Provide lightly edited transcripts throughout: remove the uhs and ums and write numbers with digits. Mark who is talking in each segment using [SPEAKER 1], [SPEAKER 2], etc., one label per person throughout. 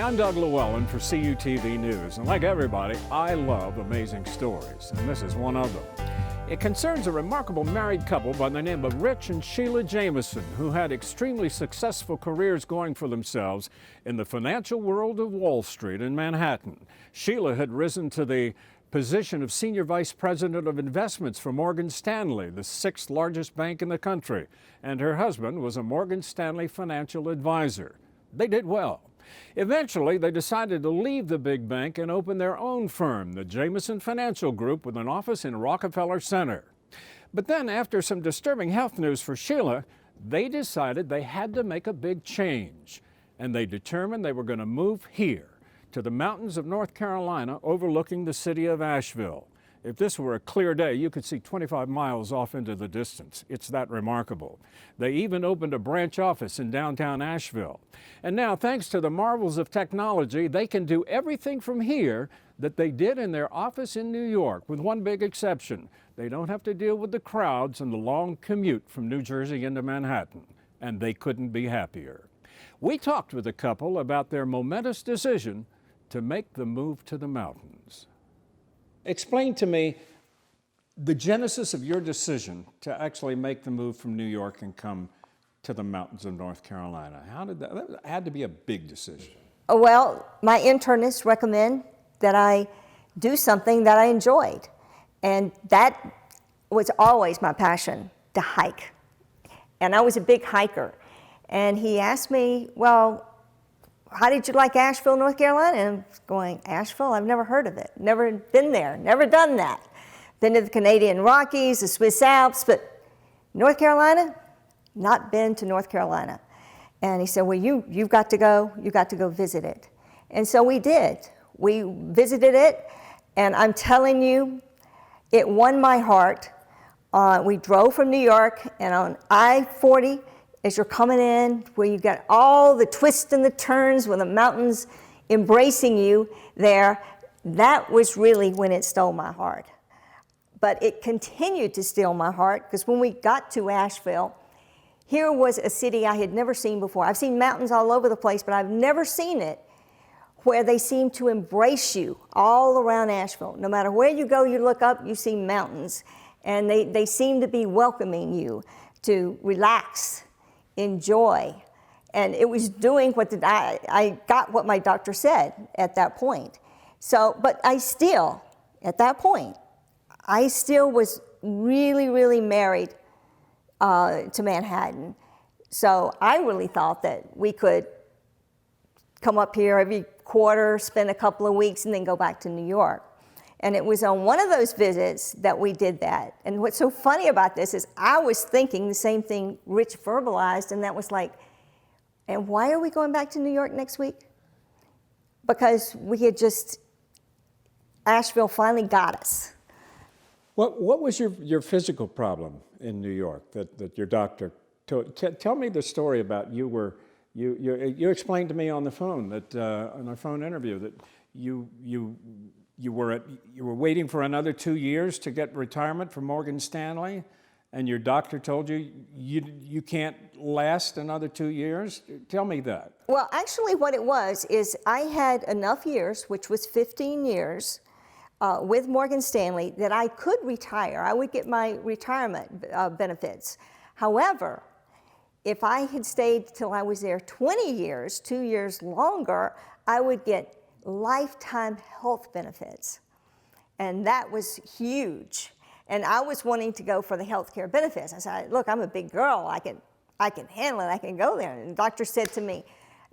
[SPEAKER 1] I'm Doug Llewellyn for CUTV News, and like everybody, I love amazing stories, and this is one of them. It concerns a remarkable married couple by the name of Rich and Sheila Jamison, who had extremely successful careers going for themselves in the financial world of Wall Street in Manhattan. Sheila had risen to the position of Senior Vice President of Investments for Morgan Stanley, the sixth largest bank in the country, and her husband was a Morgan Stanley financial advisor. They did well. Eventually, they decided to leave the big bank and open their own firm, the Jamison Financial Group, with an office in Rockefeller Center. But then, after some disturbing health news for Sheila, they decided they had to make a big change. And they determined they were going to move here, to the mountains of North Carolina overlooking the city of Asheville. If this were a clear day, you could see 25 miles off into the distance. It's that remarkable. They even opened a branch office in downtown Asheville. And now, thanks to the marvels of technology, they can do everything from here that they did in their office in New York, with one big exception. They don't have to deal with the crowds and the long commute from New Jersey into Manhattan. And they couldn't be happier. We talked with the couple about their momentous decision to make the move to the mountains. Explain to me the genesis of your decision to actually make the move from New York and come to the mountains of North Carolina. How did that had to be a big decision.
[SPEAKER 2] Well, my internist recommended that I do something that I enjoyed. And that was always my passion, to hike. And I was a big hiker. And he asked me, well, how did you like Asheville, North Carolina? And I'm going, Asheville? I've never heard of it. Never been there, never done that. Been to the Canadian Rockies, the Swiss Alps, but North Carolina? Not been to North Carolina. And he said, well, you've got to go visit it. And so we did. We visited it, and I'm telling you, it won my heart. We drove from New York, and on I-40, as you're coming in, where you get all the twists and the turns with the mountains embracing you there, that was really when it stole my heart. But it continued to steal my heart, because when we got to Asheville, here was a city I had never seen before. I've seen mountains all over the place, but I've never seen it where they seem to embrace you all around Asheville. No matter where you go, you look up, you see mountains, and they seem to be welcoming you to relax, enjoy. And it was doing what I got what my doctor said at that point. So, but I still, at that point, I still was really, really married to Manhattan. So I really thought that we could come up here every quarter, spend a couple of weeks, and then go back to New York. And it was on one of those visits that we did that. And what's so funny about this is I was thinking the same thing Rich verbalized, and that was like, and why are we going back to New York next week? Because we had just, Asheville finally got us.
[SPEAKER 1] What was your physical problem in New York that your doctor told? Tell me the story about you explained to me on the phone that on our phone interview that you were waiting for another 2 years to get retirement from Morgan Stanley, and your doctor told you you can't last another 2 years? Tell me that.
[SPEAKER 2] Well, actually what it was is I had enough years, which was 15 years, with Morgan Stanley, that I could retire. I would get my retirement benefits. However, if I had stayed till I was there 20 years, 2 years longer, I would get lifetime health benefits. And that was huge. And I was wanting to go for the health care benefits. I said, look, I'm a big girl. I can handle it. I can go there. And the doctor said to me,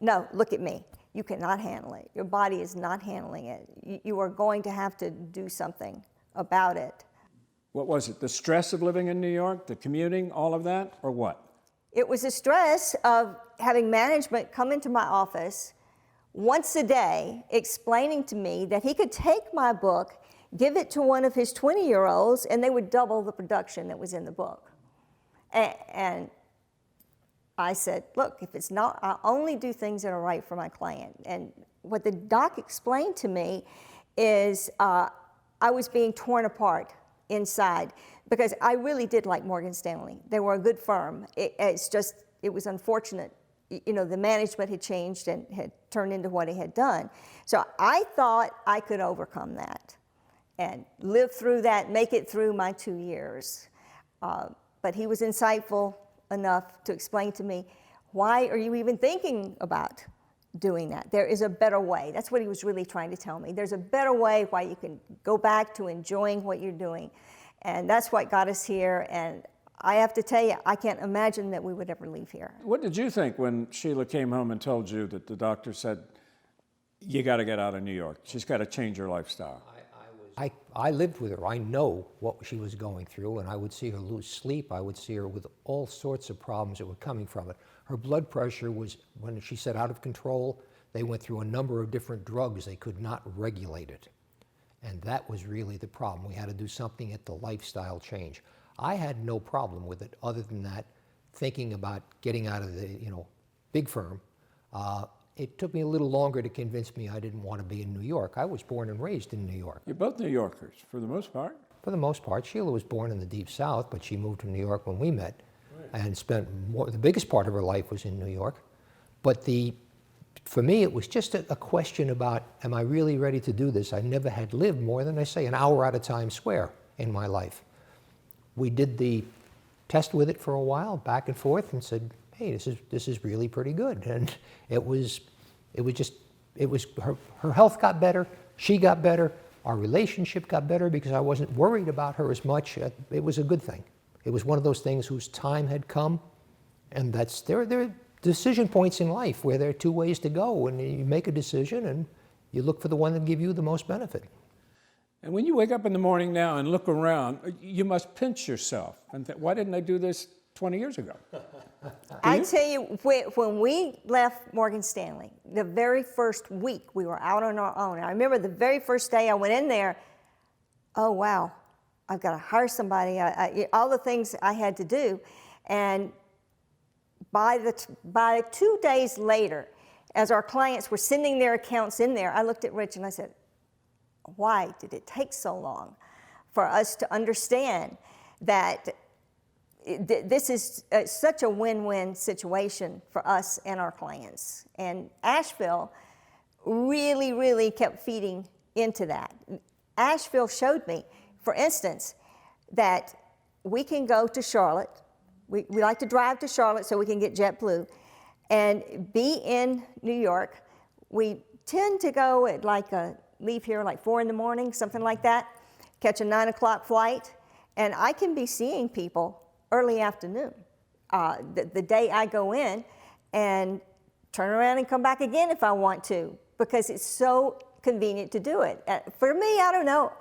[SPEAKER 2] no, look at me. You cannot handle it. Your body is not handling it. You are going to have to do something about it.
[SPEAKER 1] What was it? The stress of living in New York, the commuting, all of that, or what?
[SPEAKER 2] It was the stress of having management come into my office once a day explaining to me that he could take my book, give it to one of his 20-year-olds, and they would double the production that was in the book. And I said, look, if it's not, I only do things that are right for my client. And what the doc explained to me is I was being torn apart inside, because I really did like Morgan Stanley. They were a good firm. It was unfortunate the management had changed and had turned into what it had done. So I thought I could overcome that and live through that, make it through my 2 years. But he was insightful enough to explain to me, why are you even thinking about doing that? There is a better way. That's what he was really trying to tell me. There's a better way why you can go back to enjoying what you're doing. And that's what got us here. And I have to tell you, I can't imagine that we would ever leave here.
[SPEAKER 1] What did you think when Sheila came home and told you that the doctor said, you got to get out of New York? She's got to change her lifestyle.
[SPEAKER 3] I lived with her. I know what she was going through, and I would see her lose sleep. I would see her with all sorts of problems that were coming from it. Her blood pressure was, when she said out of control, they went through a number of different drugs. They could not regulate it. And that was really the problem. We had to do something at the lifestyle change. I had no problem with it other than that, thinking about getting out of the big firm. It took me a little longer to convince me I didn't want to be in New York. I was born and raised in New York.
[SPEAKER 1] You're both New Yorkers, for the most part.
[SPEAKER 3] For the most part. Sheila was born in the Deep South, but she moved to New York when we met, and spent the biggest part of her life was in New York. But for me, it was just a question about, am I really ready to do this? I never had lived more than, I say, an hour out of Times Square in my life. We did the test with it for a while, back and forth, and said, hey, this is really pretty good. And her health got better, she got better, our relationship got better because I wasn't worried about her as much. It was a good thing. It was one of those things whose time had come, and there are decision points in life where there are two ways to go, and you make a decision and you look for the one that give you the most benefit.
[SPEAKER 1] And when you wake up in the morning now and look around, you must pinch yourself and think, why didn't I do this 20 years ago?
[SPEAKER 2] I tell you, when we left Morgan Stanley, the very first week we were out on our own. I remember the very first day I went in there, oh wow, I've got to hire somebody, all the things I had to do. And by 2 days later, as our clients were sending their accounts in there, I looked at Rich and I said, why did it take so long for us to understand that this is such a win-win situation for us and our clients? And Asheville really, really kept feeding into that. Asheville showed me, for instance, that we can go to Charlotte. We like to drive to Charlotte so we can get JetBlue and be in New York. We tend to go at leave here like 4 in the morning, something like that, catch a 9 o'clock flight, and I can be seeing people early afternoon, the day I go in, and turn around and come back again if I want to, because it's so convenient to do it. For me, I don't know,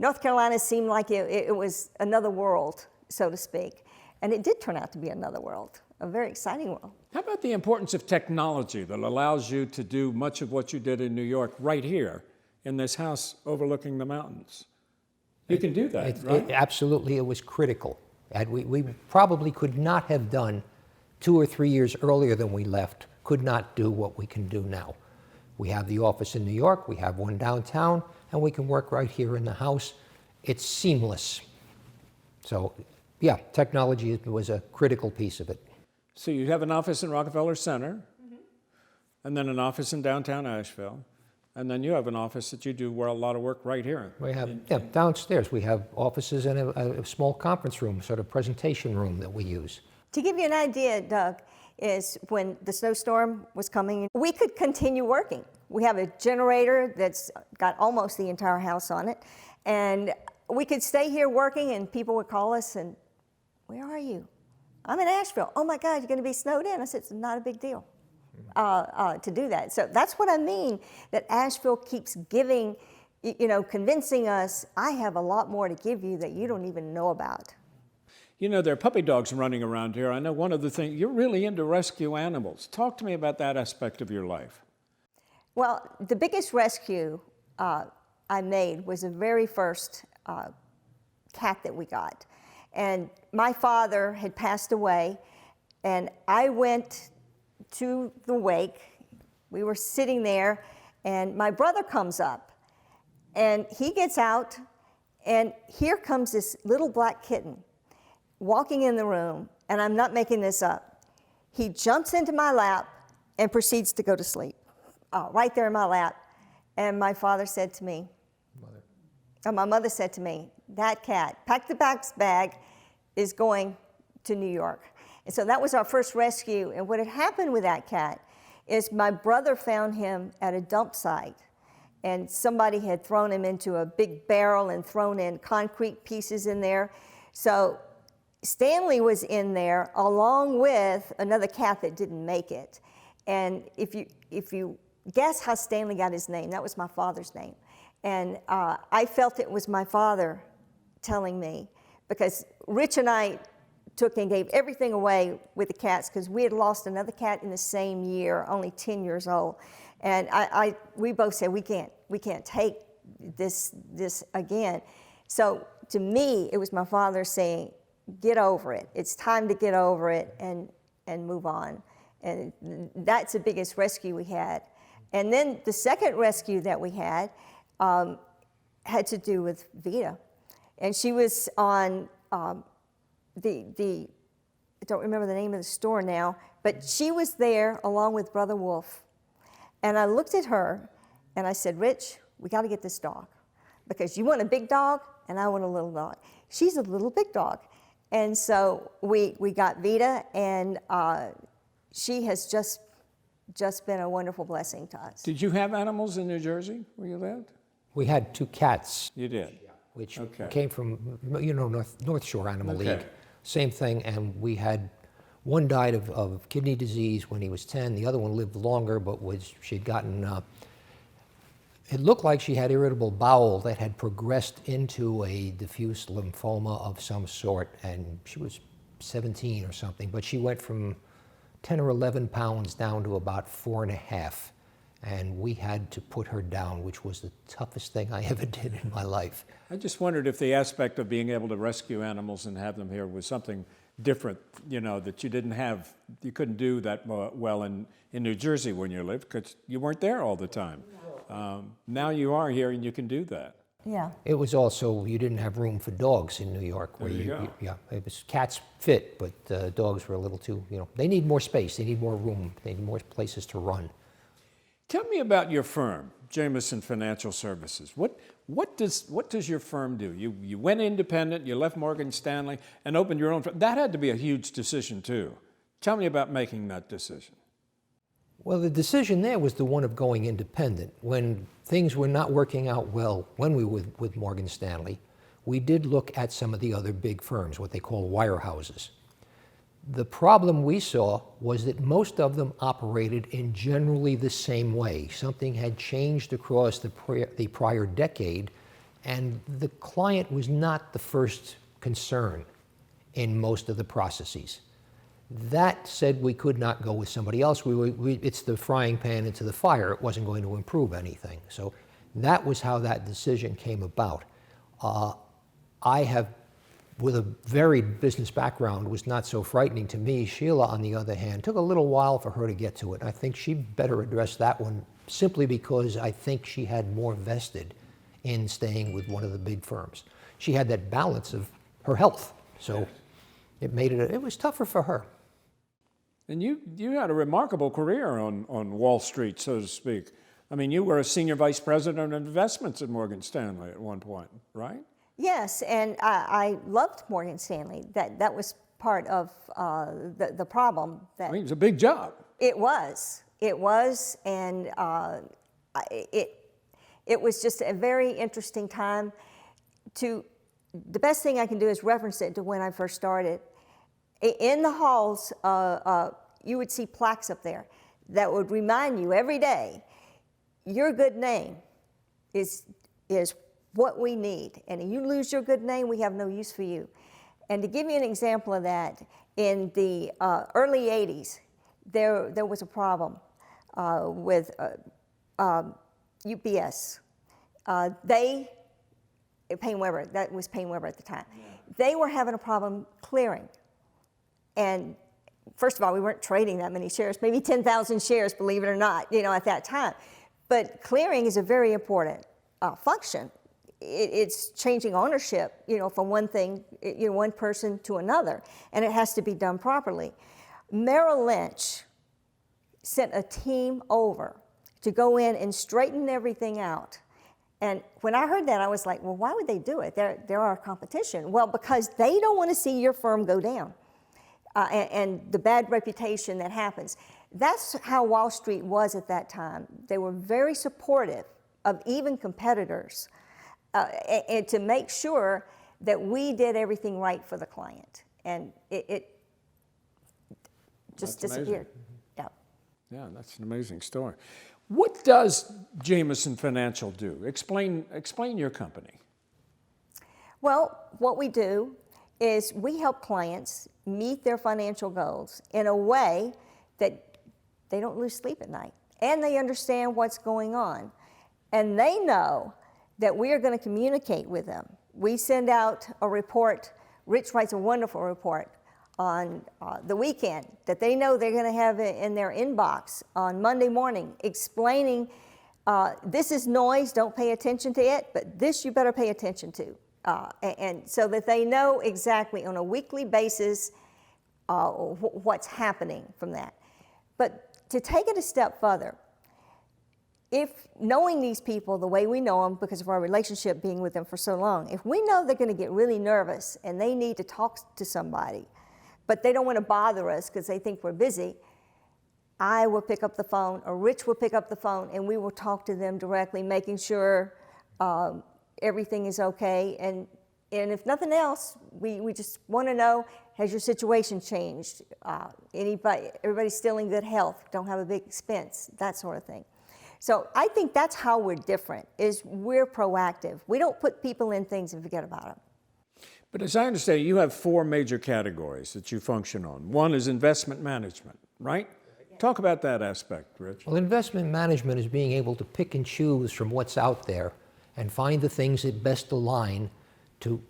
[SPEAKER 2] North Carolina seemed like it was another world, so to speak, and it did turn out to be another world, a very exciting world.
[SPEAKER 1] How about the importance of technology that allows you to do much of what you did in New York right here in this house overlooking the mountains? You can do that, right?
[SPEAKER 3] Absolutely, it was critical. And we probably could not have done 2 or 3 years earlier than we left, could not do what we can do now. We have the office in New York, we have one downtown, and we can work right here in the house. It's seamless. So, yeah, technology was a critical piece of it.
[SPEAKER 1] So you have an office in Rockefeller Center, and then an office in downtown Asheville, and then you have an office that you do a lot of work right here.
[SPEAKER 3] We have, downstairs, we have offices and a small conference room, sort of presentation room that we use.
[SPEAKER 2] To give you an idea, Doug, is when the snowstorm was coming, we could continue working. We have a generator that's got almost the entire house on it, and we could stay here working, and people would call us and, where are you? I'm in Asheville. Oh my God, you're going to be snowed in. I said, it's not a big deal to do that. So that's what I mean, that Asheville keeps giving, convincing us, I have a lot more to give you that you don't even know about.
[SPEAKER 1] You know, there are puppy dogs running around here. I know one of the things, you're really into rescue animals. Talk to me about that aspect of your life.
[SPEAKER 2] Well, the biggest rescue I made was the very first cat that we got. And my father had passed away, and I went to the wake. We were sitting there, and my brother comes up, and he gets out, and here comes this little black kitten walking in the room, and I'm not making this up. he jumps into my lap and proceeds to go to sleep, right there in my lap. And my father said to me, my mother said to me, that cat, pack the bag, is going to New York. And so that was our first rescue. And what had happened with that cat is my brother found him at a dump site. And somebody had thrown him into a big barrel and thrown in concrete pieces in there. So Stanley was in there along with another cat that didn't make it. And if you guess how Stanley got his name, that was my father's name. And I felt it was my father telling me, because Rich and I took and gave everything away with the cats because we had lost another cat in the same year, only 10 years old. And we both said, we can't take this again. So to me, it was my father saying, get over it. It's time to get over it and move on. And that's the biggest rescue we had. And then the second rescue that we had to do with Vita. And she was on I don't remember the name of the store now, but she was there along with Brother Wolf. And I looked at her and I said, Rich, we got to get this dog because you want a big dog and I want a little dog. She's a little big dog. And so we got Vita, and she has just been a wonderful blessing to us.
[SPEAKER 1] Did you have animals in New Jersey where you lived?
[SPEAKER 3] We had 2 cats.
[SPEAKER 1] You did?
[SPEAKER 3] Which
[SPEAKER 1] Okay.
[SPEAKER 3] came from, North Shore Animal
[SPEAKER 1] Okay.
[SPEAKER 3] League. Same thing, and we had, one died of kidney disease when he was 10. The other one lived longer, but she'd gotten, it looked like she had irritable bowel that had progressed into a diffuse lymphoma of some sort, and she was 17 or something, but she went from 10 or 11 pounds down to about 4.5. And we had to put her down, which was the toughest thing I ever did in my life.
[SPEAKER 1] I just wondered if the aspect of being able to rescue animals and have them here was something different, that you couldn't do that well in New Jersey when you lived, because you weren't there all the time. Now you are here and you can do that.
[SPEAKER 2] Yeah.
[SPEAKER 3] It was also, you didn't have room for dogs in New York. Where
[SPEAKER 1] There you go.
[SPEAKER 3] Yeah, it was cats fit, but dogs were a little too, they need more space, they need more room, they need more places to run.
[SPEAKER 1] Tell me about your firm, Jamison Financial Services. What does your firm do? You went independent, you left Morgan Stanley, and opened your own firm. That had to be a huge decision too. Tell me about making that decision.
[SPEAKER 3] Well, the decision there was the one of going independent. When things were not working out well when we were with Morgan Stanley, we did look at some of the other big firms, what they call wirehouses. The problem we saw was that most of them operated in generally the same way. Something had changed across the prior decade, and the client was not the first concern in most of the processes. That said, we could not go with somebody else. It's the frying pan into the fire. It wasn't going to improve anything. So that was how that decision came about. I have, with a varied business background, was not so frightening to me. Sheila, on the other hand, took a little while for her to get to it. I think she better addressed that one simply because I think she had more vested in staying with one of the big firms. She had that balance of her health, so it made it was tougher for her.
[SPEAKER 1] And you had a remarkable career on Wall Street, so to speak. I mean, you were a senior vice president of investments at Morgan Stanley at one point, right?
[SPEAKER 2] Yes, and I loved Morgan Stanley. That was part of the problem. That
[SPEAKER 1] I mean, it was a big job.
[SPEAKER 2] It was, and it was just a very interesting time. The best thing I can do is reference it to when I first started. In the halls, you would see plaques up there that would remind you every day, your good name is what we need. And if you lose your good name, we have no use for you. And to give you an example of that, in the early 80s, there was a problem with UPS. Payne Weber, that was Payne Weber at the time. Yeah. They were having a problem clearing. And first of all, we weren't trading that many shares, maybe 10,000 shares, believe it or not, at that time. But clearing is a very important function. It's changing ownership, from one thing, one person to another, and it has to be done properly. Merrill Lynch sent a team over to go in and straighten everything out. And when I heard that, I was like, well, why would they do it? They're our competition. Well, because they don't want to see your firm go down and the bad reputation that happens. That's how Wall Street was at that time. They were very supportive of even competitors and to make sure that we did everything right for the client. And it just
[SPEAKER 1] That's
[SPEAKER 2] disappeared.
[SPEAKER 1] amazing.
[SPEAKER 2] Yeah.
[SPEAKER 1] Yeah, that's an amazing story. What does Jamison Financial do? Explain your company.
[SPEAKER 2] Well, what we do is we help clients meet their financial goals in a way that they don't lose sleep at night, and they understand what's going on, and they know that we are going to communicate with them. We send out a report. Rich writes a wonderful report on the weekend that they know they're going to have it in their inbox on Monday morning, explaining this is noise, don't pay attention to it, but this you better pay attention to. And so that they know exactly on a weekly basis what's happening from that. But to take it a step further, if knowing these people the way we know them because of our relationship being with them for so long, if we know they're going to get really nervous and they need to talk to somebody, but they don't want to bother us because they think we're busy, I will pick up the phone, or Rich will pick up the phone, and we will talk to them directly, making sure everything is okay. And if nothing else, we just want to know, has your situation changed? Everybody's still in good health, don't have a big expense, that sort of thing. So I think that's how we're different, is we're proactive. We don't put people in things and forget about them.
[SPEAKER 1] But as I understand it, you have 4 major categories that you function on. One is investment management, right? Talk about that aspect, Rich.
[SPEAKER 3] Well, investment management is being able to pick and choose from what's out there and find the things that best align to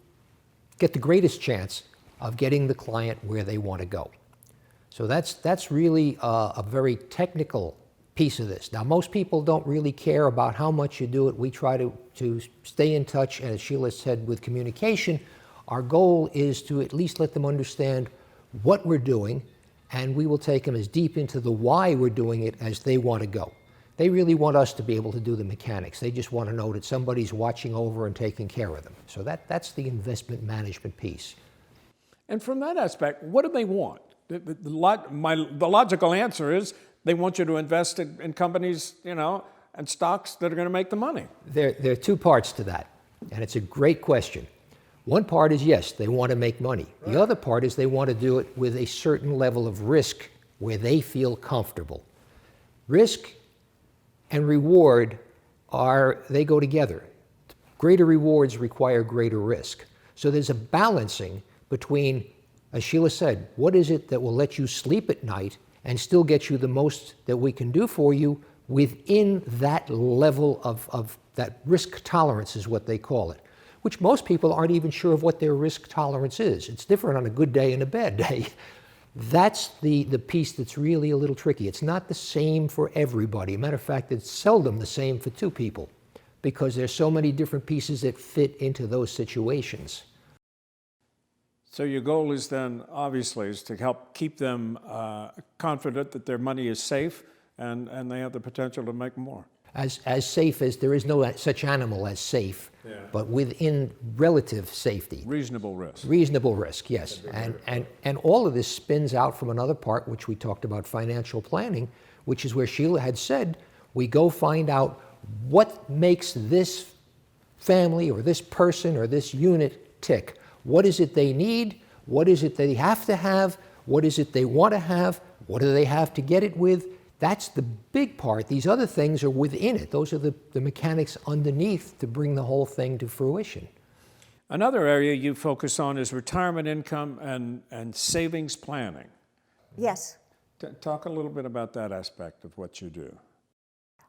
[SPEAKER 3] get the greatest chance of getting the client where they want to go. So that's really a very technical piece of this. Now, most people don't really care about how much you do it. We try to stay in touch, and as Sheila said, with communication, our goal is to at least let them understand what we're doing, and we will take them as deep into the why we're doing it as they want to go. They really want us to be able to do the mechanics. They just want to know that somebody's watching over and taking care of them. So that's the investment management piece.
[SPEAKER 1] And from that aspect, what do they want? The logical answer is they want you to invest in companies, and stocks that are going to make the money.
[SPEAKER 3] There are 2 parts to that, and it's a great question. One part is, yes, they want to make money. Right. The other part is they want to do it with a certain level of risk where they feel comfortable. Risk and reward they go together. Greater rewards require greater risk. So there's a balancing between, as Sheila said, what is it that will let you sleep at night and still get you the most that we can do for you within that level of that risk tolerance is what they call it, which most people aren't even sure of what their risk tolerance is. It's different on a good day and a bad day. That's the piece that's really a little tricky. It's not the same for everybody. Matter of fact, it's seldom the same for 2 people because there's so many different pieces that fit into those situations.
[SPEAKER 1] So your goal is then, obviously, is to help keep them confident that their money is safe and they have the potential to make more.
[SPEAKER 3] As safe as, there is no such animal as safe, but within relative safety.
[SPEAKER 1] Reasonable risk.
[SPEAKER 3] Reasonable risk, yes. And all of this spins out from another part, which we talked about, financial planning, which is where Sheila had said, we go find out what makes this family or this person or this unit tick. What is it they need? What is it they have to have? What is it they want to have? What do they have to get it with? That's the big part. These other things are within it. Those are the mechanics underneath to bring the whole thing to fruition.
[SPEAKER 1] Another area you focus on is retirement income and savings planning.
[SPEAKER 2] Yes.
[SPEAKER 1] Talk a little bit about that aspect of what you do.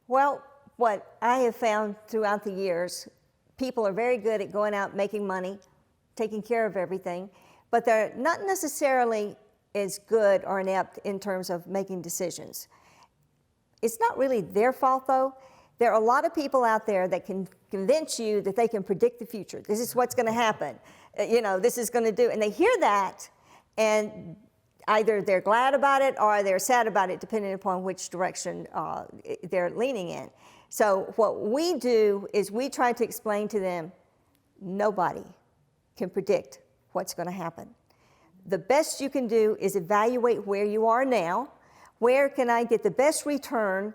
[SPEAKER 2] Well, what I have found throughout the years, people are very good at going out making money, taking care of everything, but they're not necessarily as good or inept in terms of making decisions. It's not really their fault, though. There are a lot of people out there that can convince you that they can predict the future. This is what's going to happen. This is going to do. And they hear that, and either they're glad about it or they're sad about it, depending upon which direction they're leaning in. So what we do is we try to explain to them, nobody can predict what's going to happen. The best you can do is evaluate where you are now. Where can I get the best return,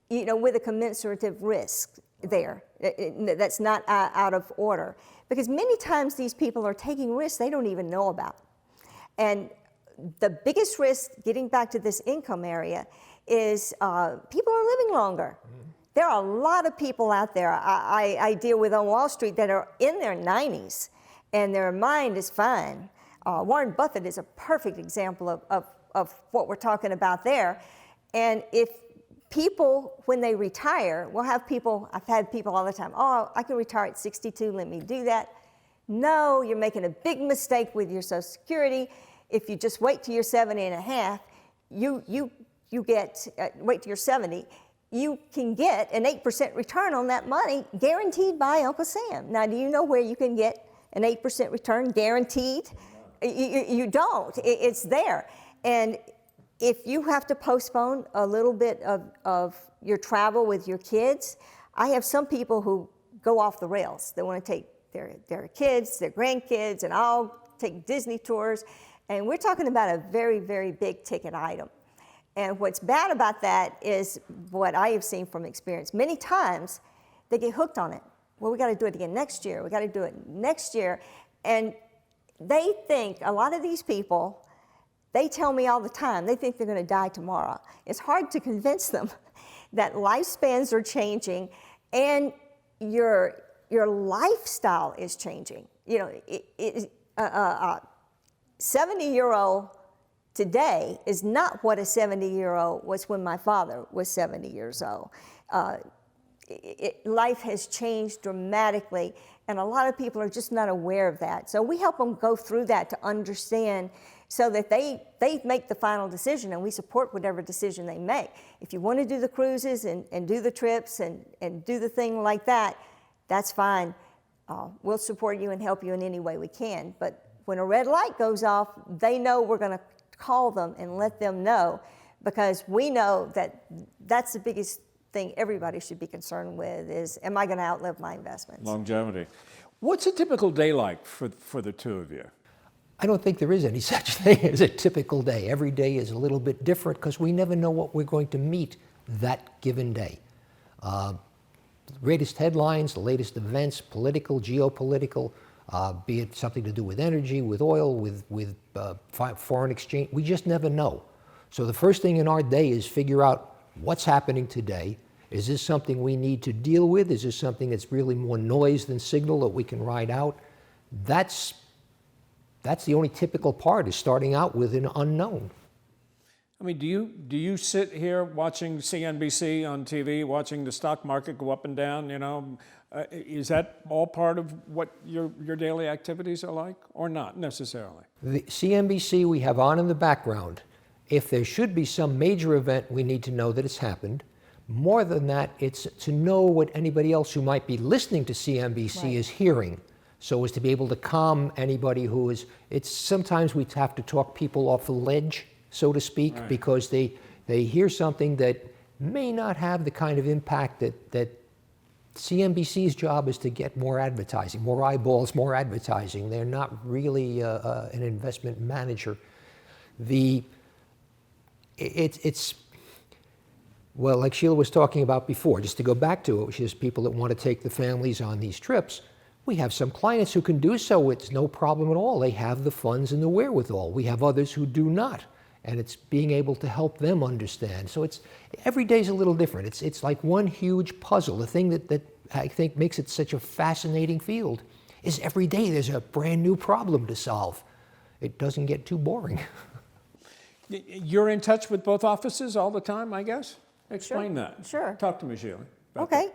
[SPEAKER 2] with a commensurate risk there? That's not out of order. Because many times these people are taking risks they don't even know about. And the biggest risk, getting back to this income area, is people are living longer. There are a lot of people out there I deal with on Wall Street that are in their 90s and their mind is fine. Warren Buffett is a perfect example of what we're talking about there. And if people, when they retire, I've had people all the time, oh, I can retire at 62, let me do that. No, you're making a big mistake with your Social Security. If you just wait till you're 70 and a half, you get, wait till you're 70, you can get an 8% return on that money guaranteed by Uncle Sam. Now, do you know where you can get an 8% return guaranteed? You don't. It's there. And if you have to postpone a little bit of your travel with your kids, I have some people who go off the rails. They want to take their kids, their grandkids, and all take Disney tours. And we're talking about a very, very big ticket item. And what's bad about that is what I have seen from experience. Many times they get hooked on it. Well, we got to do it again next year. We got to do it next year. And they think, a lot of these people, they tell me all the time, they think they're going to die tomorrow. It's hard to convince them that lifespans are changing and your lifestyle is changing. 70-year-old today is not what a 70-year-old was when my father was 70 years old. Life has changed dramatically, and a lot of people are just not aware of that. So we help them go through that to understand so that they make the final decision, and we support whatever decision they make. If you want to do the cruises and do the trips and do the thing like that, that's fine. We'll support you and help you in any way we can. But when a red light goes off, they know we're going to call them and let them know, because we know that that's the biggest thing everybody should be concerned with is, am I going to outlive my investments?
[SPEAKER 1] Longevity. What's a typical day like for the two of you?
[SPEAKER 3] I don't think there is any such thing as a typical day. Every day is a little bit different because we never know what we're going to meet that given day. The latest headlines, the latest events, political, geopolitical, be it something to do with energy, with oil, with foreign exchange, we just never know. So the first thing in our day is figure out what's happening today. Is this something we need to deal with? Is this something that's really more noise than signal that we can ride out? That's the only typical part, is starting out with an unknown.
[SPEAKER 1] I mean, do you sit here watching CNBC on TV, watching the stock market go up and down, is that all part of what your daily activities are like, or not necessarily?
[SPEAKER 3] The CNBC we have on in the background. If there should be some major event, we need to know that it's happened. More than that, it's to know what anybody else who might be listening to CNBC is hearing, so as to be able to calm anybody who is, sometimes we have to talk people off the ledge, so to speak, because they hear something that may not have the kind of impact that CNBC's job is to get more advertising, more eyeballs, more advertising. They're not really an investment manager. Well, like Sheila was talking about before, just to go back to it, which is people that want to take the families on these trips, we have some clients who can do so. It's no problem at all. They have the funds and the wherewithal. We have others who do not. And it's being able to help them understand. So every day's a little different. It's like one huge puzzle. The thing that I think makes it such a fascinating field is every day there's a brand new problem to solve. It doesn't get too boring.
[SPEAKER 1] You're in touch with both offices all the time, I guess? Explain that.
[SPEAKER 2] Sure.
[SPEAKER 1] Talk to me, Sheila.
[SPEAKER 2] Okay.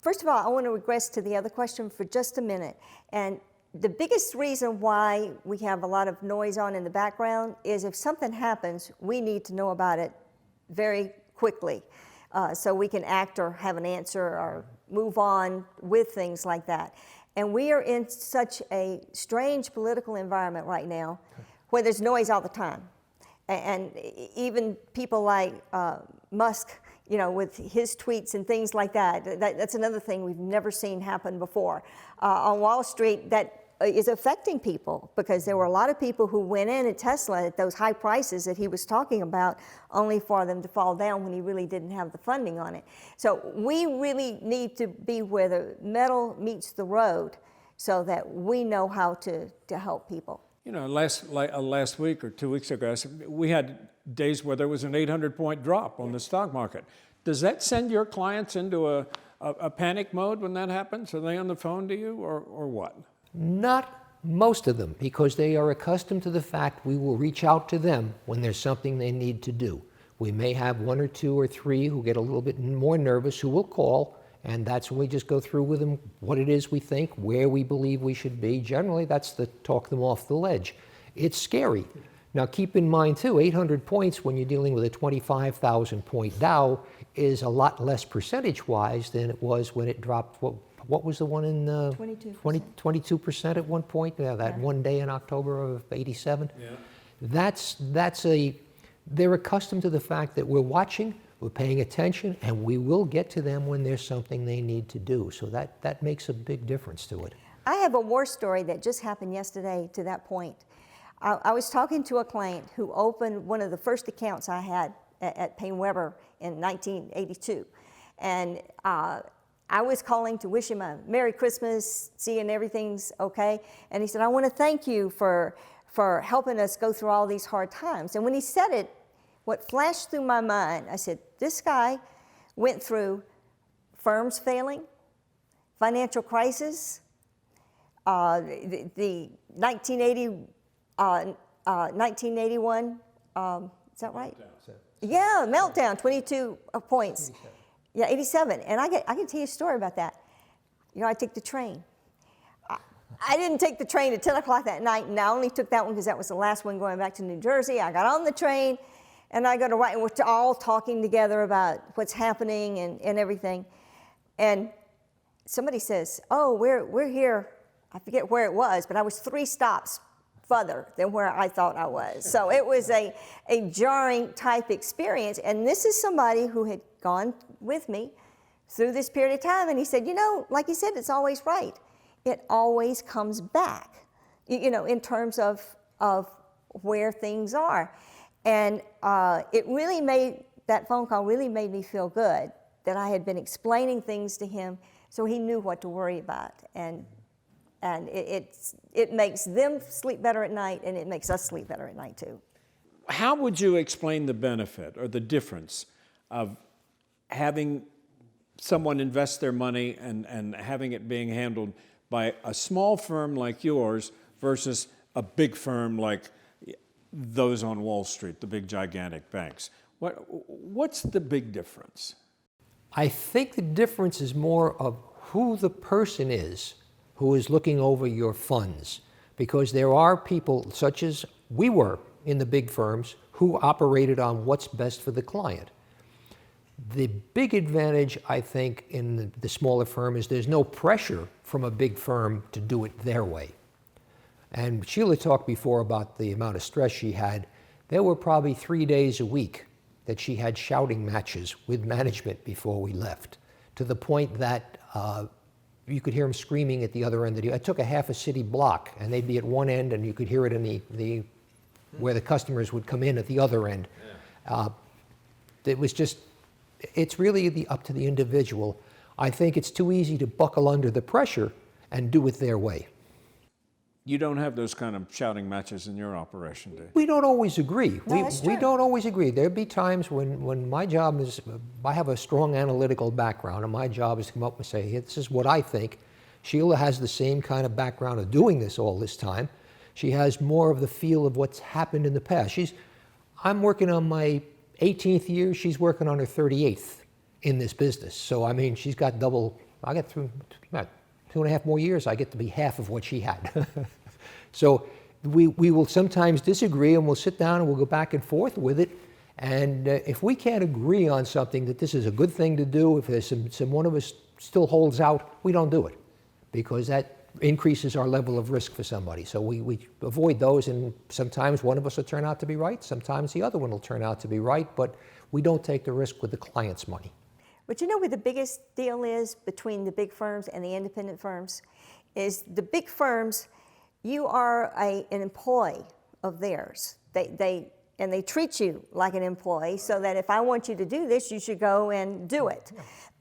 [SPEAKER 2] First of all, I want to regress to the other question for just a minute. And the biggest reason why we have a lot of noise on in the background is if something happens, we need to know about it very quickly so we can act or have an answer or move on with things like that. And we are in such a strange political environment right now where there's noise all the time. And even people like Musk, you know, with his tweets and things like that, that's another thing we've never seen happen before. On Wall Street, that is affecting people, because there were a lot of people who went in at Tesla at those high prices that he was talking about, only for them to fall down when he really didn't have the funding on it. So we really need to be where the metal meets the road, so that we know how to help people.
[SPEAKER 1] You know, last week or 2 weeks ago, we had days where there was an 800-point drop on the stock market. Does that send your clients into a panic mode when that happens? Are they on the phone to you, or what?
[SPEAKER 3] Not most of them, because they are accustomed to the fact we will reach out to them when there's something they need to do. We may have 1 or 2 or 3 who get a little bit more nervous, who will call, and that's when we just go through with them what it is we think, where we believe we should be. Generally, that's to talk them off the ledge. It's scary. Now, keep in mind, too, 800 points when you're dealing with a 25,000-point Dow is a lot less percentage-wise than it was when it dropped. What was the one in 22% at one point? Yeah, that one day in October of '87. Yeah. They're accustomed to the fact that we're watching, we're paying attention, and we will get to them when there's something they need to do. So that makes a big difference to it.
[SPEAKER 2] I have a war story that just happened yesterday to that point. I was talking to a client who opened one of the first accounts I had at Payne Weber in 1982. And I was calling to wish him a Merry Christmas, seeing everything's okay. And he said, I want to thank you for helping us go through all these hard times. And when he said it, what flashed through my mind, I said, this guy went through firms failing, financial crisis, the 1981, is that right? Yeah, meltdown, 22 points. 87. Yeah, 87. And I can tell you a story about that. You know, I took the train. I didn't take the train at 10 o'clock that night, and I only took that one because that was the last one going back to New Jersey. I got on the train, and I go to write, and we're all talking together about what's happening and everything. And somebody says, oh, we're here. I forget where it was, but I was 3 stops further than where I thought I was. So it was a jarring type experience. And this is somebody who had gone with me through this period of time. And he said, you know, like you said, it's always right. It always comes back, you know, in terms of where things are. And it really that phone call really made me feel good that I had been explaining things to him so he knew what to worry about. And it makes them sleep better at night, and it makes us sleep better at night, too.
[SPEAKER 1] How would you explain the benefit or the difference of having someone invest their money and having it being handled by a small firm like yours versus a big firm like those on Wall Street, the big gigantic banks? What's the big difference?
[SPEAKER 3] I think the difference is more of who the person is who is looking over your funds, because there are people, such as we were in the big firms, who operated on what's best for the client. The big advantage, I think, in the smaller firm is there's no pressure from a big firm to do it their way. And Sheila talked before about the amount of stress she had. There were probably 3 days a week that she had shouting matches with management before we left, to the point that you could hear them screaming at the other end of I took a half a city block, and they'd be at one end, and you could hear it in where the customers would come in at the other end. Yeah. It was just, it's really up to the individual. I think it's too easy to buckle under the pressure and do it their way.
[SPEAKER 1] You don't have those kind of shouting matches in your operation, do you?
[SPEAKER 3] We don't always agree.
[SPEAKER 2] No, that's true.
[SPEAKER 3] We don't always agree. There'd be times when my job is, I have a strong analytical background, and my job is to come up and say, hey, this is what I think. Sheila has the same kind of background of doing this all this time. She has more of the feel of what's happened in the past. I'm working on my 18th year. She's working on her 38th in this business. So, I mean, she's got double, I got through about 2.5 more years, I get to be half of what she had. So we will sometimes disagree, and we'll sit down and we'll go back and forth with it. And if we can't agree on something that this is a good thing to do, if there's some one of us still holds out, we don't do it, because that increases our level of risk for somebody. So we avoid those, and sometimes one of us will turn out to be right, sometimes the other one will turn out to be right, but we don't take the risk with the client's money.
[SPEAKER 2] But you know what the biggest deal is between the big firms and the independent firms? Is the big firms, you are an employee of theirs. They treat you like an employee, so that if I want you to do this, you should go and do it.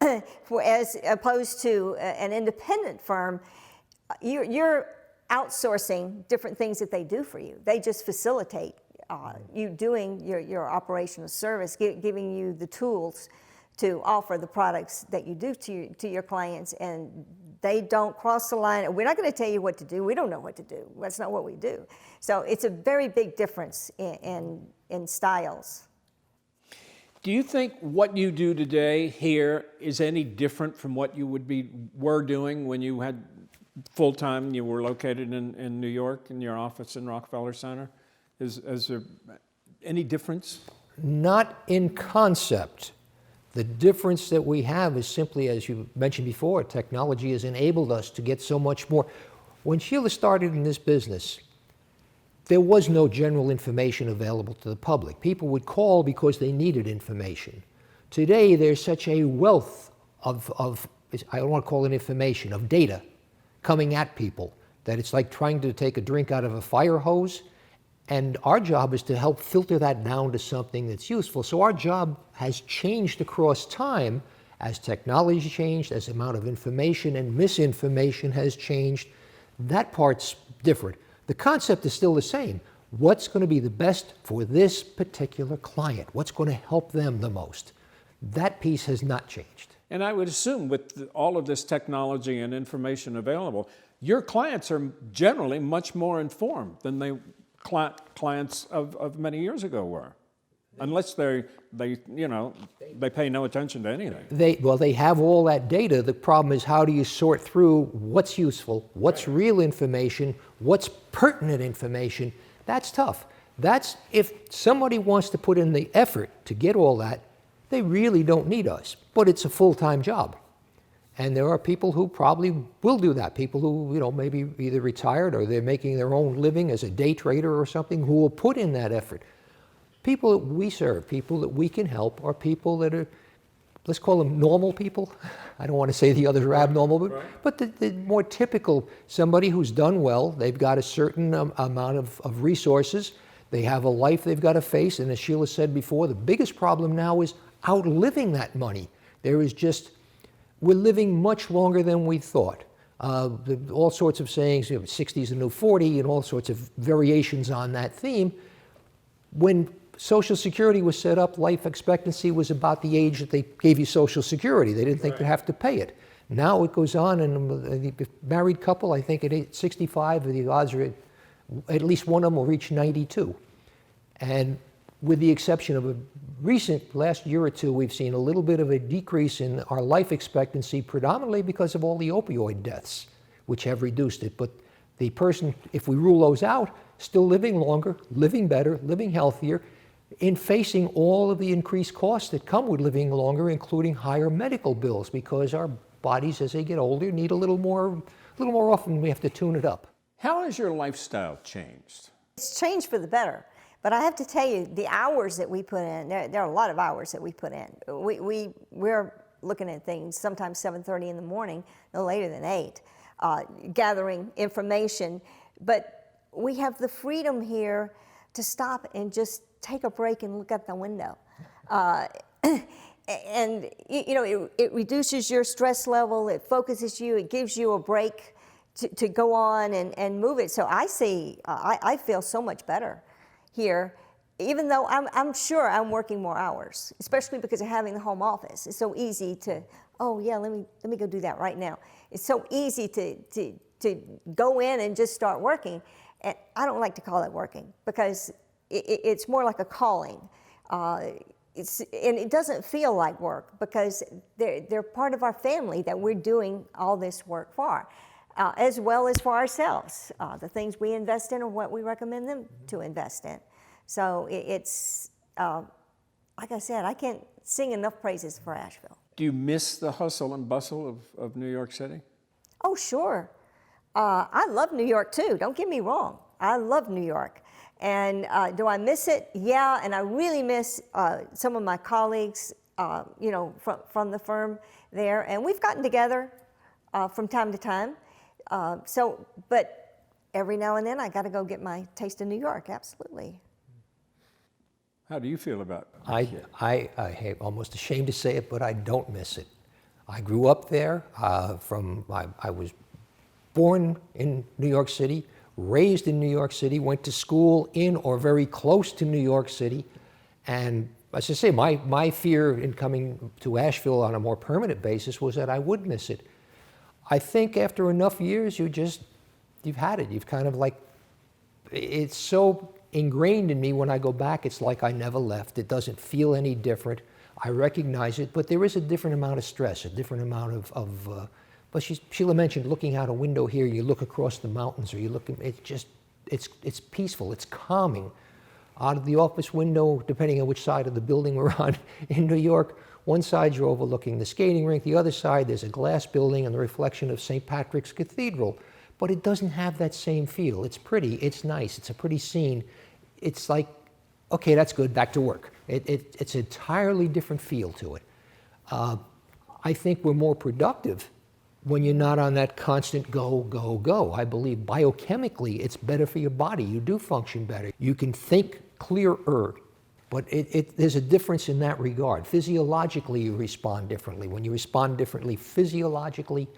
[SPEAKER 2] As opposed to an independent firm, you're outsourcing different things that they do for you. They just facilitate you doing your operational service, giving you the tools to offer the products that you do to your clients, and they don't cross the line. We're not going to tell you what to do. We don't know what to do. That's not what we do. So it's a very big difference in styles.
[SPEAKER 1] Do you think what you do today here is any different from what you were doing when you had full-time, you were located in New York in your office in Rockefeller Center? Is there any difference?
[SPEAKER 3] Not in concept. The difference that we have is simply, as you mentioned before, technology has enabled us to get so much more. When Sheila started in this business, there was no general information available to the public. People would call because they needed information. Today, there's such a wealth of I don't want to call it information, of data coming at people, that it's like trying to take a drink out of a fire hose. And our job is to help filter that down to something that's useful. So our job has changed across time as technology changed, as the amount of information and misinformation has changed. That part's different. The concept is still the same. What's going to be the best for this particular client? What's going to help them the most? That piece has not changed.
[SPEAKER 1] And I would assume with all of this technology and information available, your clients are generally much more informed than clients of many years ago were, unless they pay no attention to anything.
[SPEAKER 3] They have all that data. The problem is, how do you sort through what's useful, what's real information, what's pertinent information? That's tough. That's, if somebody wants to put in the effort to get all that, they really don't need us, but it's a full-time job. And there are people who probably will do that, people who, maybe either retired or they're making their own living as a day trader or something, who will put in that effort. People that we serve, people that we can help, are people that are, let's call them normal people. I don't want to say the others are abnormal, but the more typical, somebody who's done well, they've got a certain amount of resources, they have a life they've got to face, and as Sheila said before, the biggest problem now is outliving that money. We're living much longer than we thought. All sorts of sayings, 60 is the new 40, and all sorts of variations on that theme. When Social Security was set up, life expectancy was about the age that they gave you Social Security. They didn't think they'd have to pay it. Now it goes on, and a married couple, I think at 65, the odds are at least one of them will reach 92. And with the exception of a recent last year or two, we've seen a little bit of a decrease in our life expectancy, predominantly because of all the opioid deaths, which have reduced it. But the person, if we rule those out, still living longer, living better, living healthier, in facing all of the increased costs that come with living longer, including higher medical bills, because our bodies, as they get older, need a little more often. We have to tune it up.
[SPEAKER 1] How has your lifestyle changed?
[SPEAKER 2] It's changed for the better. But I have to tell you, the hours that we put in, there are a lot of hours that we put in. We're looking at things sometimes 7:30 in the morning, no later than 8, gathering information. But we have the freedom here to stop and just take a break and look out the window. And it reduces your stress level, it focuses you, it gives you a break to go on and move it. So I feel so much better here, even though I'm sure I'm working more hours, especially because of having the home office. It's so easy to, let me go do that right now. It's so easy to go in and just start working. And I don't like to call it working, because it's more like a calling. And it doesn't feel like work, because they're part of our family that we're doing all this work for. As well as for ourselves, the things we invest in or what we recommend them to invest in. So it's, like I said, I can't sing enough praises for Asheville.
[SPEAKER 1] Do you miss the hustle and bustle of New York City?
[SPEAKER 2] Oh, sure. I love New York too, don't get me wrong. I love New York. And do I miss it? Yeah, and I really miss some of my colleagues, from the firm there. And we've gotten together from time to time. But every now and then I got to go get my taste of New York, absolutely.
[SPEAKER 1] How do you feel about it?
[SPEAKER 3] I am almost ashamed to say it, but I don't miss it. I grew up there. I was born in New York City, raised in New York City, went to school in or very close to New York City. And as I say, my fear in coming to Asheville on a more permanent basis was that I would miss it. I think after enough years, you've had it. You've kind of it's so ingrained in me when I go back, it's like I never left. It doesn't feel any different. I recognize it, but there is a different amount of stress, a different amount but Sheila mentioned looking out a window here, you look across the mountains, or you look, it's peaceful, it's calming. Out of the office window, depending on which side of the building we're on in New York, one side you're overlooking the skating rink, the other side there's a glass building and the reflection of St. Patrick's Cathedral. But it doesn't have that same feel. It's pretty, it's nice, it's a pretty scene. It's like, okay, that's good, back to work. It's an entirely different feel to it. I think we're more productive when you're not on that constant go, go, go. I believe biochemically it's better for your body. You do function better. You can think clearer, but there's a difference in that regard. Physiologically, you respond differently. When you respond differently physiologically,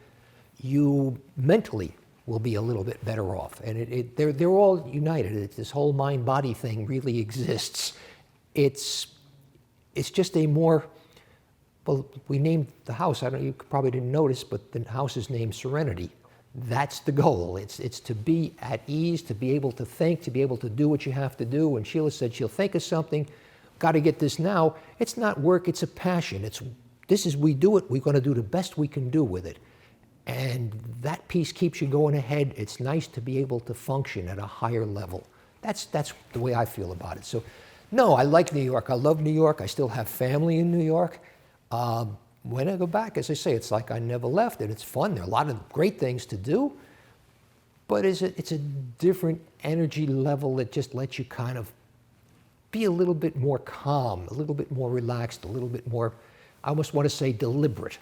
[SPEAKER 3] you mentally will be a little bit better off. And they're all united. This whole mind-body thing really exists. It's just a more, well, we named the house, you probably didn't notice, but the house is named Serenity. That's the goal. It's to be at ease, to be able to think, to be able to do what you have to do. When Sheila said she'll think of something, got to get this now, it's not work, it's a passion. We do it, we're going to do the best we can do with it. And that piece keeps you going ahead. It's nice to be able to function at a higher level. That's the way I feel about it. So, no, I like New York. I love New York. I still have family in New York. When I go back, as I say, it's like I never left, and it's fun. There are a lot of great things to do, but it's a different energy level that just lets you kind of be a little bit more calm, a little bit more relaxed, a little bit more, I almost want to say, deliberate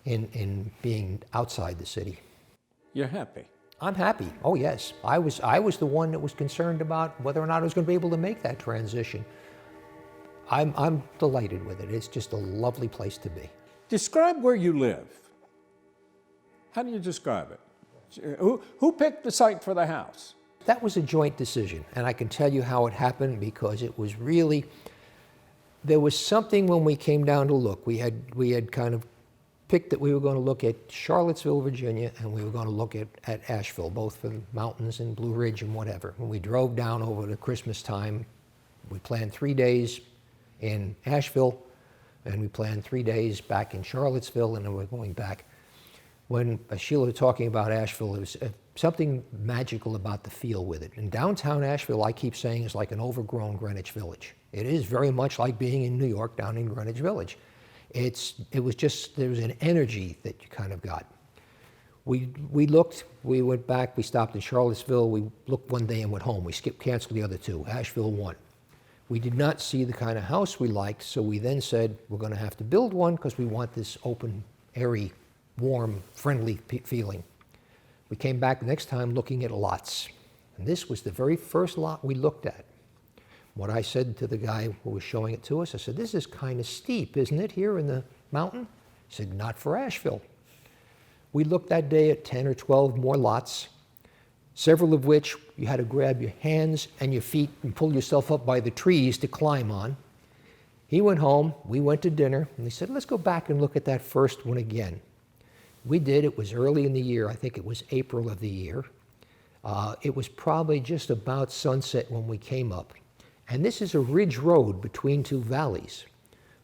[SPEAKER 3] in being outside the city.
[SPEAKER 1] You're happy?
[SPEAKER 3] I'm happy. Oh yes, I was the one that was concerned about whether or not I was going to be able to make that transition. I'm delighted with it. It's just a lovely place to be.
[SPEAKER 1] Describe where you live. How do you describe it? Who picked the site for the house?
[SPEAKER 3] That was a joint decision, and I can tell you how it happened because it was really, there was something when we came down to look. We had kind of picked that we were going to look at Charlottesville, Virginia, and we were going to look at Asheville, both for the mountains and Blue Ridge and whatever. When we drove down over the Christmas time, we planned 3 days in Asheville, and we planned 3 days back in Charlottesville, and then we're going back. When Sheila was talking about Asheville, it was something magical about the feel with it. And downtown Asheville, I keep saying, is like an overgrown Greenwich Village. It is very much like being in New York down in Greenwich Village. There was an energy that you kind of got. We looked, we went back, we stopped in Charlottesville, we looked one day and went home. We canceled the other two. Asheville won. We did not see the kind of house we liked, so we then said we're going to have to build one because we want this open, airy, warm, friendly feeling. We came back the next time looking at lots. And this was the very first lot we looked at. What I said to the guy who was showing it to us, I said, this is kind of steep, isn't it, here in the mountain? He said, not for Asheville. We looked that day at 10 or 12 more lots, several of which you had to grab your hands and your feet and pull yourself up by the trees to climb on. He went home, we went to dinner, and he said, let's go back and look at that first one again. We did. It was early in the year. I think it was April of the year. It was probably just about sunset when we came up. And this is a ridge road between two valleys.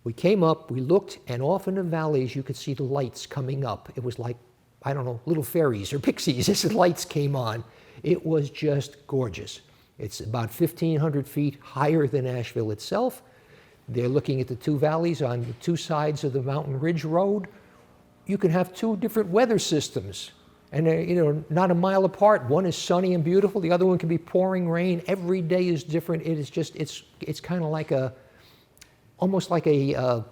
[SPEAKER 3] We came up, we looked, and off in the valleys you could see the lights coming up. It was like, I don't know, little fairies or pixies as the lights came on. It was just gorgeous. It's about 1,500 feet higher than Asheville itself. They're looking at the two valleys on the two sides of the Mountain Ridge Road. You can have two different weather systems And they're, you know, not a mile apart. One is sunny and beautiful. The other one can be pouring rain. Every day is different. It is just, it's kind of like almost like a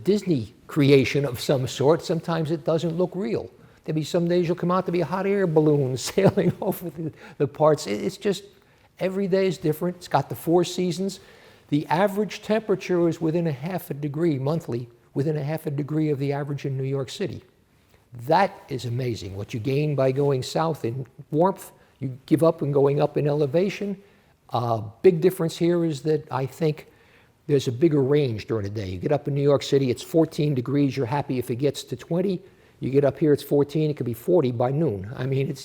[SPEAKER 3] Disney creation of some sort. Sometimes it doesn't look real. There'll be some days you'll come out to be a hot air balloon sailing over the parts. It's just, every day is different. It's got the 4 seasons. The average temperature is within a half a degree monthly, within a half a degree of the average in New York City. That is amazing. What you gain by going south in warmth, you give up in going up in elevation. Big difference here is that I think there's a bigger range during the day. You get up in New York City, it's 14 degrees, you're happy if it gets to 20. You get up here, it's 14, it could be 40 by noon. I mean, it's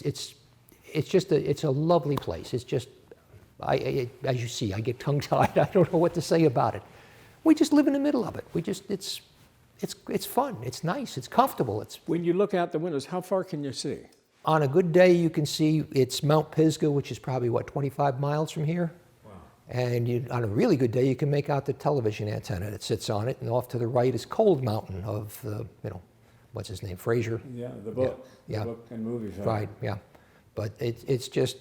[SPEAKER 3] just it's a lovely place. It's just, as you see, I get tongue-tied. I don't know what to say about it. We just live in the middle of it. It's fun, it's nice, it's comfortable.
[SPEAKER 1] When you look out the windows, how far can you see?
[SPEAKER 3] On a good day, you can see it's Mount Pisgah, which is probably, 25 miles from here?
[SPEAKER 1] Wow.
[SPEAKER 3] And on a really good day, you can make out the television antenna that sits on it, and off to the right is Cold Mountain of, what's his name, Fraser?
[SPEAKER 1] Yeah, the book.
[SPEAKER 3] Yeah.
[SPEAKER 1] The book and movie film.
[SPEAKER 3] Right, yeah. But it's just,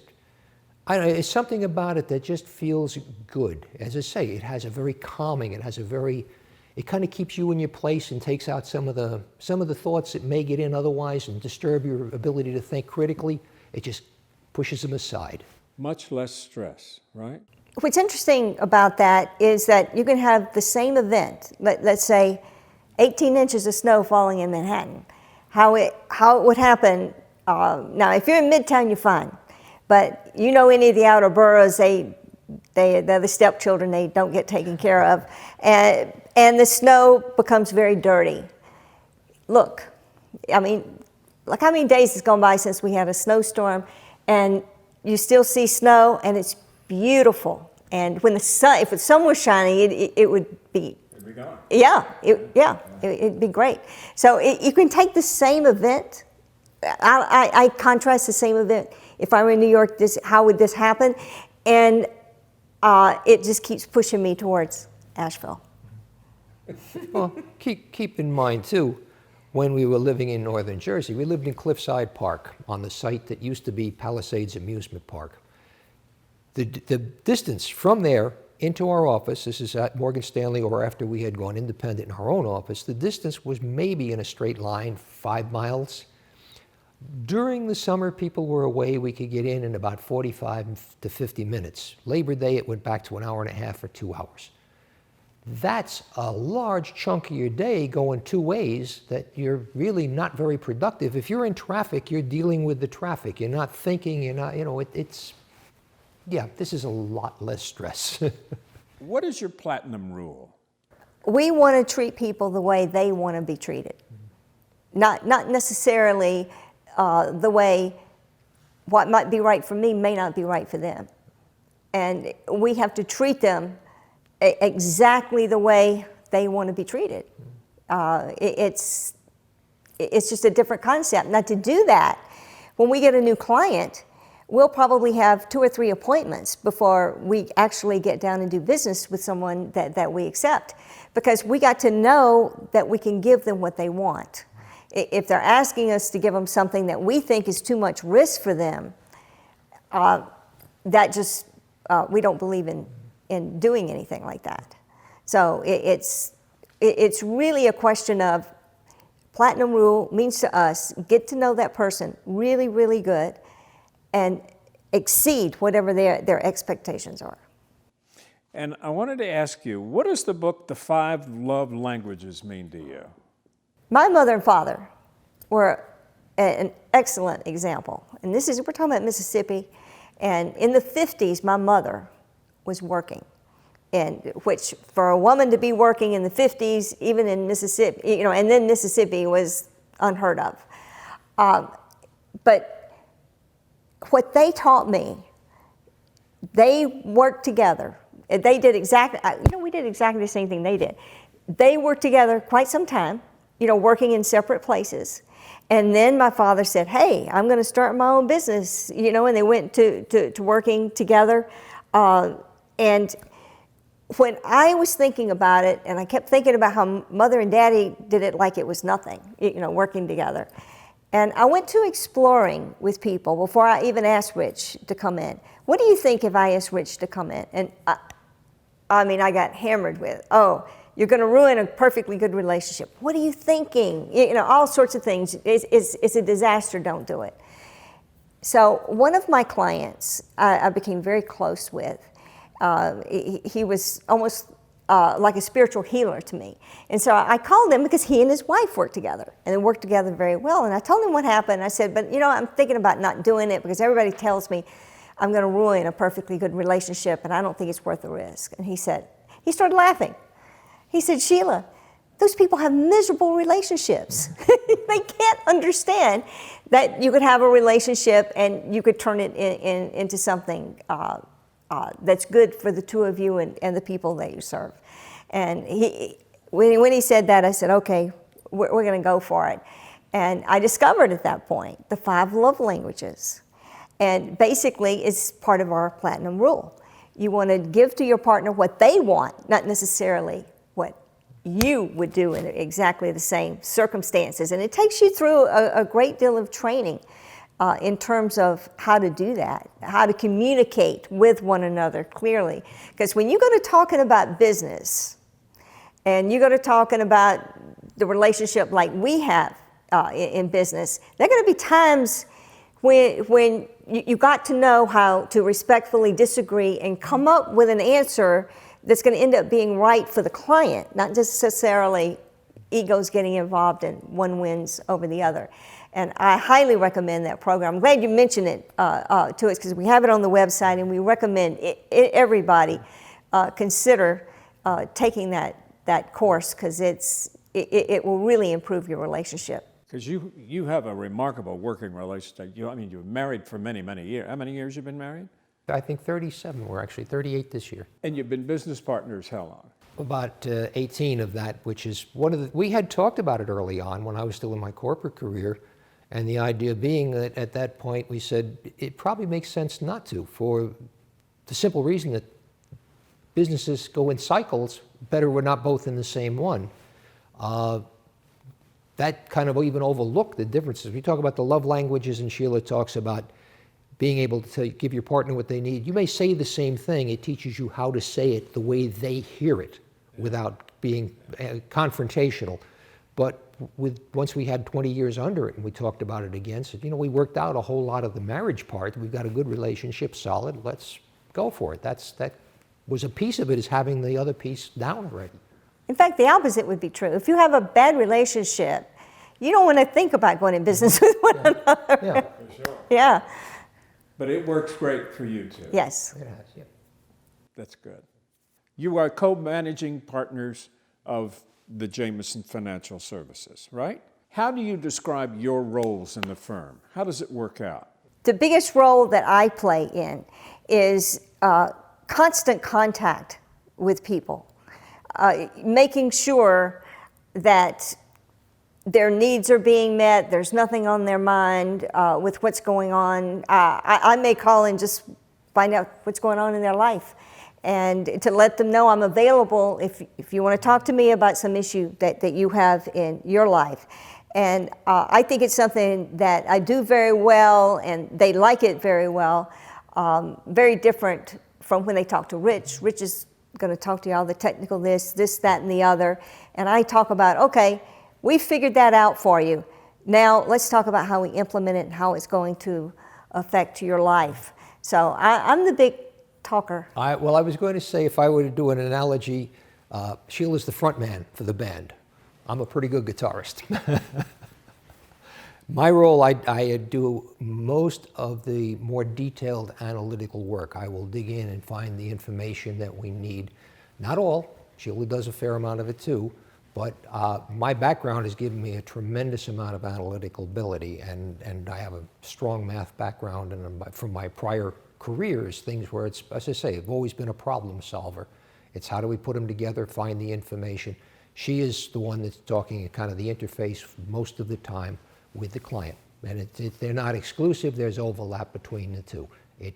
[SPEAKER 3] I don't know, it's something about it that just feels good. As I say, it has a very calming, it kind of keeps you in your place and takes out some of the thoughts that may get in otherwise and disturb your ability to think critically. It just pushes them aside.
[SPEAKER 1] Much less stress, right?
[SPEAKER 2] What's interesting about that is that you can have the same event, let's say 18 inches of snow falling in Manhattan. How it would happen, now if you're in Midtown, you're fine. But you know any of the outer boroughs, they're the stepchildren, they don't get taken care of. And the snow becomes very dirty. Look, I mean, look how many days has gone by since we had a snowstorm, and you still see snow, and it's beautiful. And when if the sun was shining, it would be.
[SPEAKER 1] It'd be gone.
[SPEAKER 2] Yeah, it'd be great. So you can take the same event. I contrast the same event. If I were in New York, how would this happen? And it just keeps pushing me towards Asheville.
[SPEAKER 3] Well, keep in mind, too, when we were living in northern Jersey, we lived in Cliffside Park on the site that used to be Palisades Amusement Park. The distance from there into our office, this is at Morgan Stanley or after we had gone independent in our own office, the distance was maybe in a straight line 5 miles. During the summer, people were away. We could get in about 45 to 50 minutes. Labor Day, it went back to an hour and a half or 2 hours. That's a large chunk of your day going 2 ways that you're really not very productive. If you're in traffic, you're dealing with the traffic. You're not thinking, you're not, this is a lot less stress.
[SPEAKER 1] What is your platinum rule?
[SPEAKER 2] We want to treat people the way they want to be treated. Not necessarily the way what might be right for me may not be right for them. And we have to treat them exactly the way they want to be treated. It's just a different concept. Now to do that, when we get a new client, we'll probably have 2 or 3 appointments before we actually get down and do business with someone that we accept, because we got to know that we can give them what they want. If they're asking us to give them something that we think is too much risk for them, we don't believe in doing anything like that. So it's really a question of, platinum rule means to us, get to know that person really, really good and exceed whatever their expectations are.
[SPEAKER 1] And I wanted to ask you, what does the book, The 5 Love Languages, mean to you?
[SPEAKER 2] My mother and father were an excellent example. And we're talking about Mississippi. And in the 50s, my mother was working, which for a woman to be working in the 50s, even in Mississippi, and then Mississippi was unheard of. But what they taught me, they worked together. They did exactly, we did exactly the same thing they did. They worked together quite some time, working in separate places. And then my father said, hey, I'm going to start my own business, and they went to working together. And when I was thinking about it, and I kept thinking about how Mother and Daddy did it like it was nothing, working together. And I went to exploring with people before I even asked Rich to come in. What do you think if I asked Rich to come in? And I got hammered with, oh, you're going to ruin a perfectly good relationship. What are you thinking? All sorts of things. It's a disaster. Don't do it. So one of my clients I became very close with. He was almost like a spiritual healer to me. And so I called him because he and his wife worked together, and they worked together very well. And I told him what happened. I said, but I'm thinking about not doing it because everybody tells me I'm going to ruin a perfectly good relationship, and I don't think it's worth the risk. And he started laughing. He said, Sheila, those people have miserable relationships. They can't understand that you could have a relationship and you could turn it into something that's good for the two of you and the people that you serve. And when he said that, I said, okay, we're going to go for it. And I discovered at that point the 5 love languages. And basically, it's part of our platinum rule. You want to give to your partner what they want, not necessarily what you would do in exactly the same circumstances. And it takes you through a great deal of training in terms of how to do that, how to communicate with one another clearly. Because when you go to talking about business and you go to talking about the relationship like we have in business, there are going to be times when you got to know how to respectfully disagree and come up with an answer that's going to end up being right for the client, not necessarily egos getting involved and one wins over the other. And I highly recommend that program. I'm glad you mentioned it to us because we have it on the website, and we recommend everybody consider taking that course because it will really improve your relationship.
[SPEAKER 1] Because you have a remarkable working relationship. You're married for many, many years. How many years you been married?
[SPEAKER 3] I think 37. We're actually 38 this year.
[SPEAKER 1] And you've been business partners how long?
[SPEAKER 3] About 18 of that, which is we had talked about it early on when I was still in my corporate career. And the idea being that at that point we said it probably makes sense not to, for the simple reason that businesses go in cycles. Better we're not both in the same one. That kind of even overlooked the differences. We talk about the love languages, and Sheila talks about being able to give your partner what they need. You may say the same thing. It teaches you how to say it the way they hear it without being confrontational. But once we had 20 years under it and we talked about it again, said, we worked out a whole lot of the marriage part. We've got a good relationship, solid. Let's go for it. That was a piece of it, is having the other piece down already.
[SPEAKER 2] In fact, the opposite would be true. If you have a bad relationship, you don't want to think about going in business with one another.
[SPEAKER 3] Yeah.
[SPEAKER 1] For sure.
[SPEAKER 2] Yeah.
[SPEAKER 1] But it works great for you too.
[SPEAKER 2] Yes.
[SPEAKER 3] It has, yeah.
[SPEAKER 1] That's good. You are co-managing partners of the Jamison Financial Services, right? How do you describe your roles in the firm? How does it work out?
[SPEAKER 2] The biggest role that I play in is constant contact with people, making sure that their needs are being met, there's nothing on their mind with what's going on. I may call and just find out what's going on in their life, and to let them know I'm available if you want to talk to me about some issue that you have in your life. And I think it's something that I do very well, and they like it very well. Very different from when they talk to Rich. Rich is going to talk to you all the technical this, that, and the other. And I talk about, okay, we figured that out for you. Now let's talk about how we implement it and how it's going to affect your life. So I'm the big talker.
[SPEAKER 3] I was going to say, if I were to do an analogy, Sheila's the front man for the band. I'm a pretty good guitarist. My role, I do most of the more detailed analytical work. I will dig in and find the information that we need. Not all, Sheila does a fair amount of it too, but my background has given me a tremendous amount of analytical ability, and I have a strong math background, and from my prior careers, things where it's, as I say, I've always been a problem solver. It's how do we put them together, find the information. She is the one that's talking at kind of the interface most of the time with the client. And they're not exclusive, there's overlap between the two. It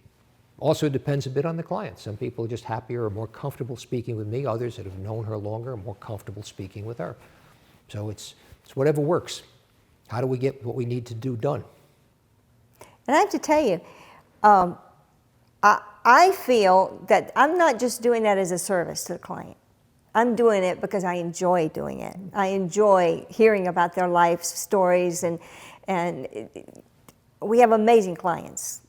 [SPEAKER 3] also depends a bit on the client. Some people are just happier or more comfortable speaking with me. Others that have known her longer are more comfortable speaking with her. So it's whatever works. How do we get what we need to do done?
[SPEAKER 2] And I have to tell you, I feel that I'm not just doing that as a service to the client. I'm doing it because I enjoy doing it. I enjoy hearing about their life stories, and we have amazing clients,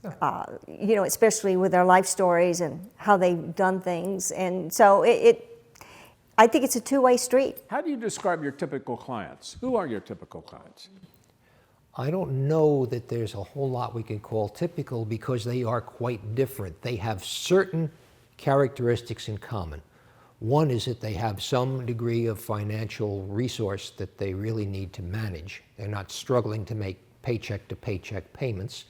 [SPEAKER 2] you know, especially with their life stories and how they've done things. And so I think it's a two-way street.
[SPEAKER 1] How do you describe your typical clients? Who are your typical clients?
[SPEAKER 3] I don't know that there's a whole lot we can call typical because they are quite different. They have certain characteristics in common. One is that they have some degree of financial resource that they really need to manage. They're not struggling to make paycheck to paycheck payments.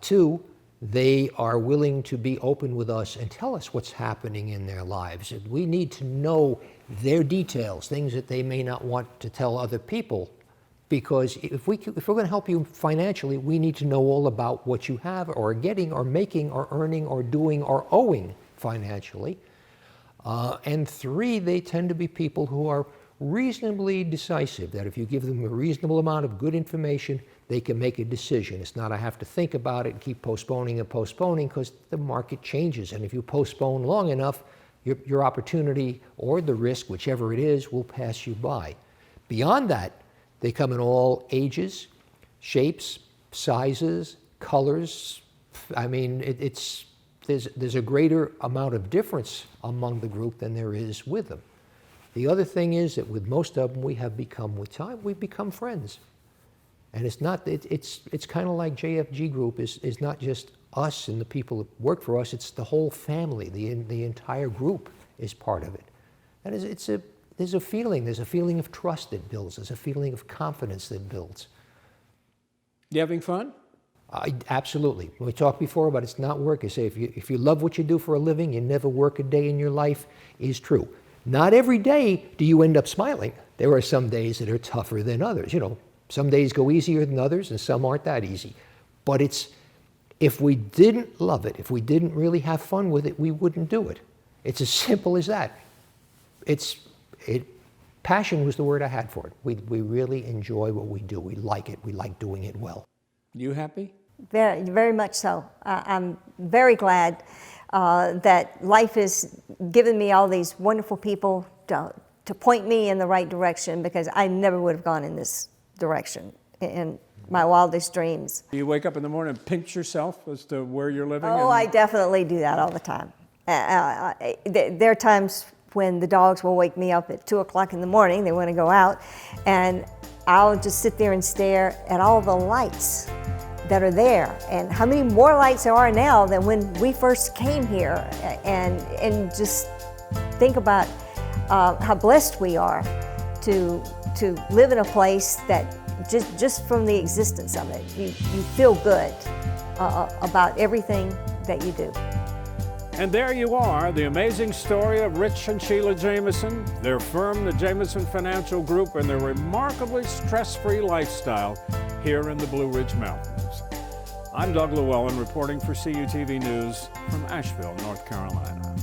[SPEAKER 3] Two, they are willing to be open with us and tell us what's happening in their lives. We need to know their details, things that they may not want to tell other people, because if we're going to help you financially, we need to know all about what you have or are getting or making or earning or doing or owing financially. And three, they tend to be people who are reasonably decisive, that if you give them a reasonable amount of good information, they can make a decision. It's not I have to think about it and keep postponing and postponing, because the market changes. And if you postpone long enough, your opportunity or the risk, whichever it is, will pass you by. Beyond that, they come in all ages, shapes, sizes, colors. I mean, there's a greater amount of difference among the group than there is with them. The other thing is that with most of them, we have become, with time, we've become friends. And it's not, it's kind of like JFG Group is not just us and the people that work for us, it's the whole family, the entire group is part of it. And there's a feeling of trust that builds, there's a feeling of confidence that builds.
[SPEAKER 1] You having fun?
[SPEAKER 3] Absolutely. We talked before about it's not work. I say if you love what you do for a living, you never work a day in your life, is true. Not every day do you end up smiling. There are some days that are tougher than others. You know, some days go easier than others and some aren't that easy. But if we didn't love it, if we didn't really have fun with it, we wouldn't do it. It's as simple as that. Passion was the word I had for it. We really enjoy what we do. We like it. We like doing it well.
[SPEAKER 1] You happy?
[SPEAKER 2] Very, very much so. I'm very glad that life has given me all these wonderful people to point me in the right direction, because I never would have gone in this direction in my wildest dreams.
[SPEAKER 1] Do you wake up in the morning and pinch yourself as to where you're living?
[SPEAKER 2] Oh, I definitely do that all the time. There are times when the dogs will wake me up at 2 o'clock in the morning, they want to go out, and I'll just sit there and stare at all the lights that are there, and how many more lights there are now than when we first came here, and just think about how blessed we are to live in a place that just from the existence of it, you feel good about everything that you do.
[SPEAKER 1] And there you are, the amazing story of Rich and Sheila Jamison, their firm, the Jamison Financial Group, and their remarkably stress-free lifestyle here in the Blue Ridge Mountains. I'm Doug Llewellyn reporting for CUTV News from Asheville, North Carolina.